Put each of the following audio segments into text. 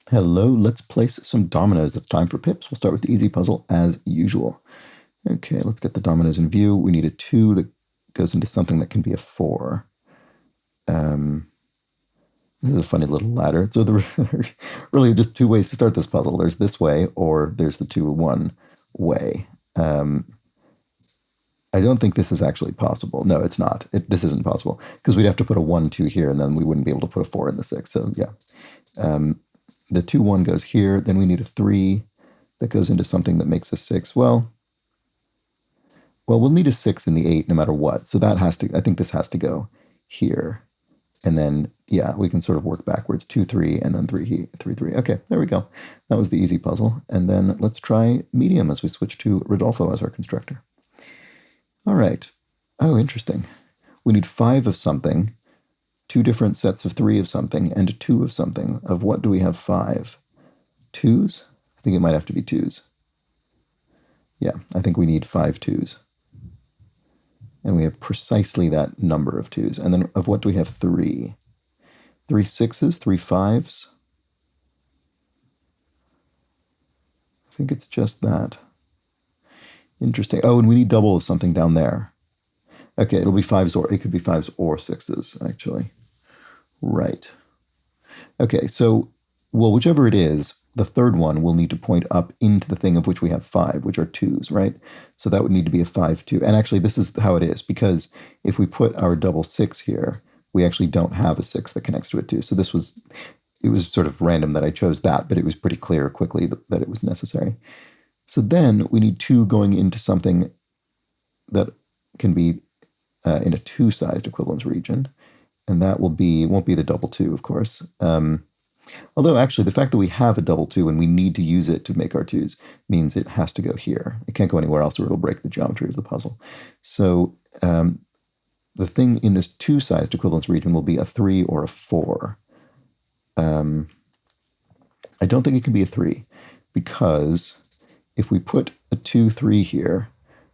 Hello, let's place some dominoes. It's time for pips. We'll start with the easy puzzle as usual. Okay, let's get the dominoes in view. We need a 2 that goes into something that can be a 4. This is a funny little ladder. So there are really just two ways to start this puzzle. There's this way, or there's the 2-1 way. I don't think this is actually possible. No, it's not. This isn't possible because we'd have to put a 1-2 here, and then we wouldn't be able to put a 4 in the 6. So yeah, the 2-1 goes here. Then we need a 3 that goes into something that makes a 6. Well, we'll need a 6 in the 8 no matter what. So that has to, I think this has to go here. And then, yeah, we can sort of work backwards. 2, 3, and then 3, 3, 3. Okay, there we go. That was the easy puzzle. And then let's try medium as we switch to Rodolfo as our constructor. All right. Oh, interesting. We need 5 of something, 2 different sets of 3 of something, and a 2 of something. Of what do we have 5? 2s? I think it might have to be 2s. Yeah, I think we need 5 2s. And we have precisely that number of 2s. And then of what do we have 3? 3 6s, 3 5s? I think it's just that. Interesting. Oh, and we need double of something down there. Okay, it'll be 5s, or it could be 5s or 6s, actually. Right. Okay, so, well, whichever it is, the third one will need to point up into the thing of which we have 5, which are 2s, right? So that would need to be a 5, 2. And actually, this is how it is, because if we put our double 6 here, we actually don't have a 6 that connects to it, too. So it was sort of random that I chose that, but it was pretty clear quickly that it was necessary. So then we need 2 going into something that can be in a 2-sized equivalence region, and that won't be the double 2, of course. Although actually the fact that we have a double 2 and we need to use it to make our 2s means it has to go here. It can't go anywhere else or it'll break the geometry of the puzzle. So the thing in this 2-sized equivalence region will be a 3 or a 4. I don't think it can be a 3 because if we put a 2, 3 here,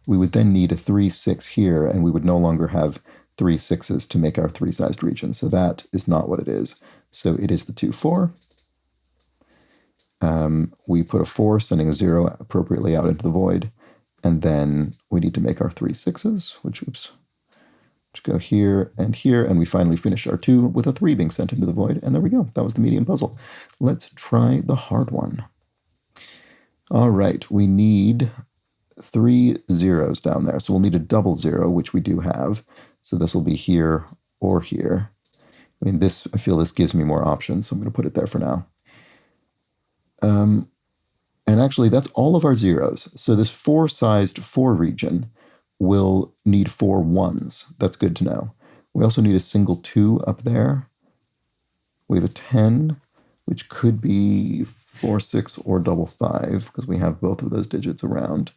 we would then need a 3, 6 here, and we would no longer have 3 6s to make our 3-sized region. So that is not what it is. So it is the 2, 4. We put a 4, sending a 0 appropriately out into the void. And then we need to make our 3 6s, which go here, and we finally finish our 2 with a 3 being sent into the void. And there we go. That was the medium puzzle. Let's try the hard one. All right, we need 3 zeros down there. So we'll need a double 0, which we do have. So this will be here or here. I mean, I feel this gives me more options, so I'm going to put it there for now. And actually, that's all of our zeros. So this 4-sized 4 region will need 4 1s. That's good to know. We also need a single 2 up there. We have a 10, which could be 4, 6, or double 5, because we have both of those digits around.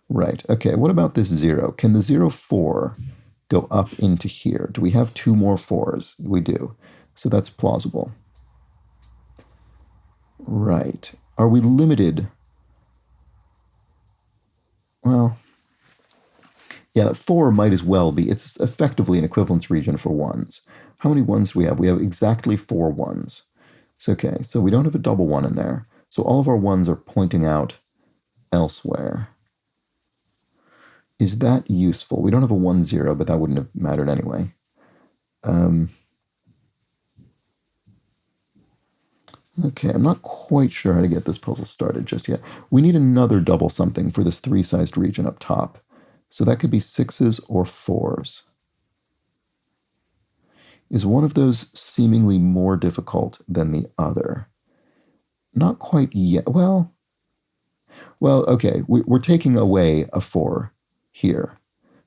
Right, okay, what about this 0? Can the 0, 4 go up into here? Do we have 2 more 4s? We do. So that's plausible. Right. Are we limited? Well, yeah, that 4 might as well be. It's effectively an equivalence region for 1s. How many 1s do we have? We have exactly 4 1s. So, okay, so we don't have a double 1 in there. So all of our 1s are pointing out elsewhere. Is that useful? We don't have a 1, 0, but that wouldn't have mattered anyway. Okay, I'm not quite sure how to get this puzzle started just yet. We need another double something for this 3-sized region up top. So that could be 6s or 4s. Is one of those seemingly more difficult than the other? Not quite yet. Well, okay, we're taking away a 4 here.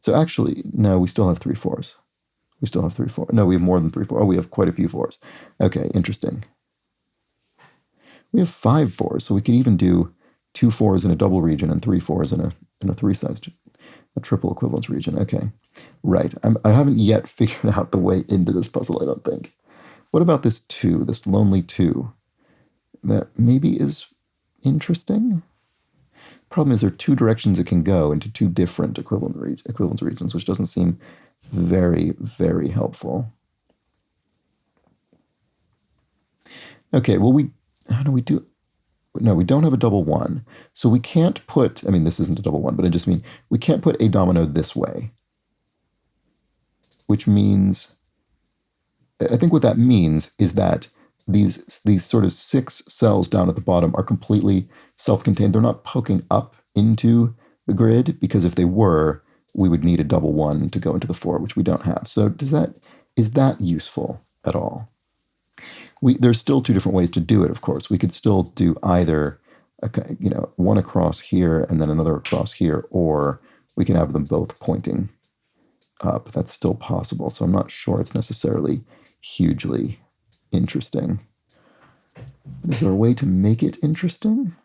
So actually, no, we still have 3 4s. We still have 3 4. No, we have more than 3 4. Oh, we have quite a few 4s. Okay, interesting. We have 5 4s, so we could even do 2 4s in a double region and 3 4s in a 3-sized, a triple equivalence region. Okay, right. I haven't yet figured out the way into this puzzle, I don't think. What about this 2, this lonely 2? That maybe is interesting. Problem is there are 2 directions it can go into 2 different equivalence regions, which doesn't seem very, very helpful. Okay, well, how do we do? No, we don't have a double one. So we can't put, I mean, this isn't a double one, but I just mean we can't put a domino this way, which means, I think what that means is that these sort of 6 cells down at the bottom are completely self-contained. They're not poking up into the grid, because if they were, we would need a double one to go into the 4, which we don't have. So is that useful at all? There's still 2 different ways to do it, of course. We could still do either one across here and then another across here, or we can have them both pointing up. That's still possible. So I'm not sure it's necessarily hugely interesting. But is there a way to make it interesting?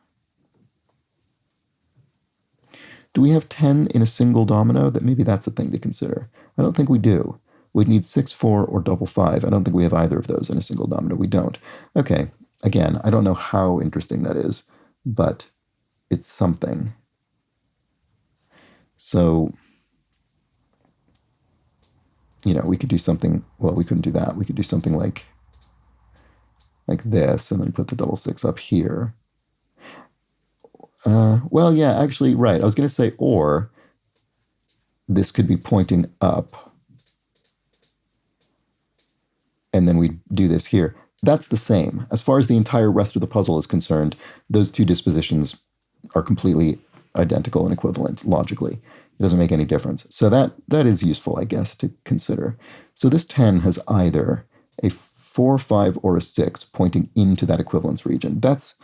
Do we have 10 in a single domino? That maybe that's a thing to consider. I don't think we do. We'd need 6, 4, or double 5. I don't think we have either of those in a single domino. We don't. Okay, again, I don't know how interesting that is, but it's something. So, we could do something, well, we couldn't do that. We could do something like this, and then put the double 6 up here. Well, yeah, actually, right. I was going to say, or this could be pointing up, and then we do this here. That's the same. As far as the entire rest of the puzzle is concerned, those 2 dispositions are completely identical and equivalent logically. It doesn't make any difference. So that is useful, I guess, to consider. So this 10 has either a 4, 5, or a 6 pointing into that equivalence region. That's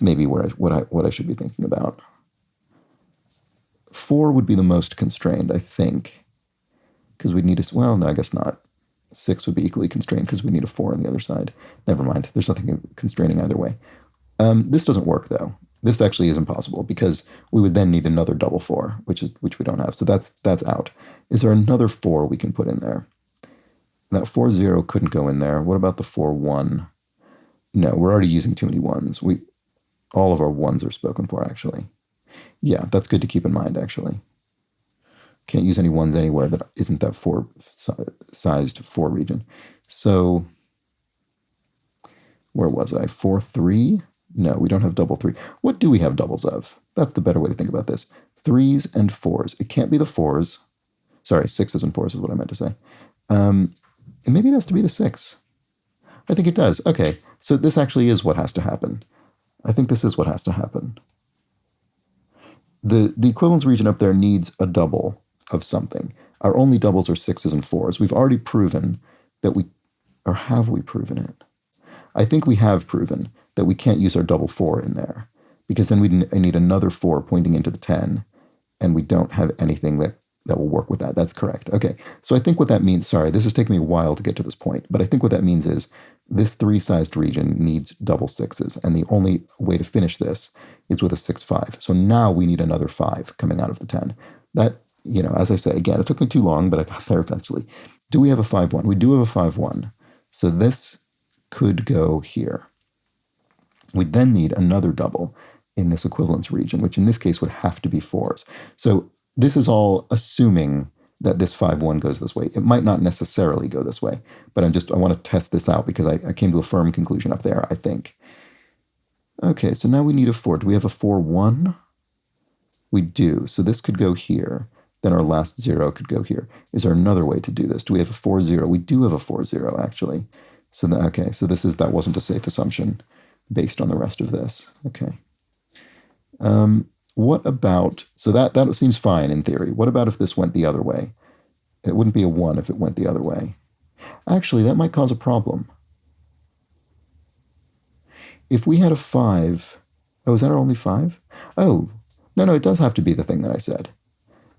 maybe what I should be thinking about. 4 would be the most constrained, I think, because we'd need a, well, no, I guess not. 6 would be equally constrained because we need a 4 on the other side. Never mind. There's nothing constraining either way. This doesn't work, though. This actually is impossible because we would then need another double 4, which we don't have. So that's out. Is there another 4 we can put in there? That 4, 0 couldn't go in there. What about the 4, 1? No, we're already using too many 1s. All of our 1s are spoken for, actually. Yeah, that's good to keep in mind, actually. Can't use any 1s anywhere that isn't that 4-sized 4 region. So, where was I? 4, 3? No, we don't have double 3. What do we have doubles of? That's the better way to think about this. 3s and 4s. It can't be the 4s. Sorry, 6s and 4s is what I meant to say. And maybe it has to be the 6. I think it does. Okay, so this actually is what has to happen. I think this is what has to happen. The equivalence region up there needs a double of something. Our only doubles are 6s and 4s. We've already proven that or have we proven it? I think we have proven that we can't use our double 4 in there, because then we need another 4 pointing into the 10, and we don't have anything that will work with that. That's correct. Okay, so I think what that means, sorry, this has taken me a while to get to this point, but I think what that means is this 3-sized region needs double 6s, and the only way to finish this is with a 6, 5. So now we need another 5 coming out of the 10. That, as I say, again, it took me too long, but I got there eventually. Do we have a 5, 1? We do have a 5, 1. So this could go here. We then need another double in this equivalence region, which in this case would have to be 4s. So this is all assuming that this 5, 1 goes this way. It might not necessarily go this way, but I want to test this out because I came to a firm conclusion up there, I think. Okay, so now we need a 4. Do we have a 4, 1? We do. So this could go here. Then our last 0 could go here. Is there another way to do this? Do we have a 4, 0? We do have a 4, 0, actually. So that wasn't a safe assumption based on the rest of this. Okay. What about, so that seems fine in theory. What about if this went the other way? It wouldn't be a 1 if it went the other way. Actually, that might cause a problem. If we had a 5, oh, is that our only 5? Oh, no, it does have to be the thing that I said.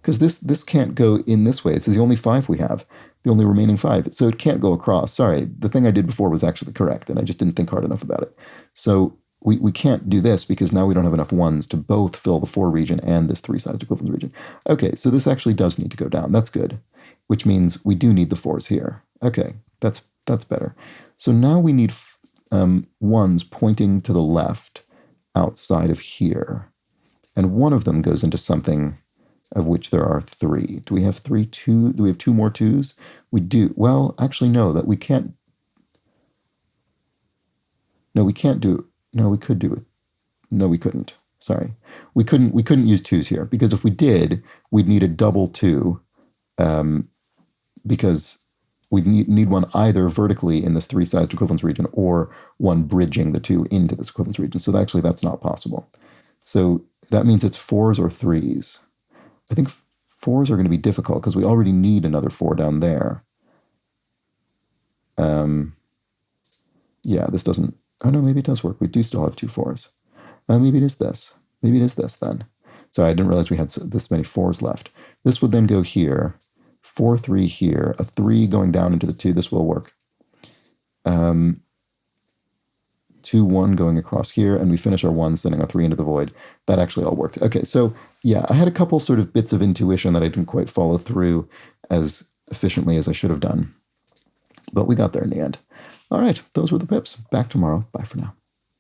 Because this can't go in this way. It's the only 5 we have, the only remaining 5. So it can't go across. Sorry, the thing I did before was actually correct, and I just didn't think hard enough about it. So we can't do this because now we don't have enough 1s to both fill the 4 region and this 3-sized equivalence region. Okay, so this actually does need to go down. That's good, which means we do need the 4s here. Okay, that's better. So now we need 1s pointing to the left outside of here, and one of them goes into something of which there are 3. Do we have 3, 2? Do we have 2 more 2s? We do. Well, actually, no, that we can't. No, we can't do. No, we could do it. No, we couldn't. Sorry. We couldn't use 2s here, because if we did, we'd need a double 2, because we need one either vertically in this 3-sized equivalence region or one bridging the 2 into this equivalence region. So actually that's not possible. So that means it's 4s or 3s. I think 4s are going to be difficult because we already need another 4 down there. Yeah, this doesn't... Oh, no, maybe it does work. We do still have 2 4s. Maybe it is this. Maybe it is this then. Sorry, I didn't realize we had this many 4s left. This would then go here. 4, 3 here. A 3 going down into the 2. This will work. 2, 1 going across here, and we finish our 1 sending a 3 into the void. That actually all worked. Okay, so yeah, I had a couple sort of bits of intuition that I didn't quite follow through as efficiently as I should have done. But we got there in the end. All right, those were the pips. Back tomorrow. Bye for now.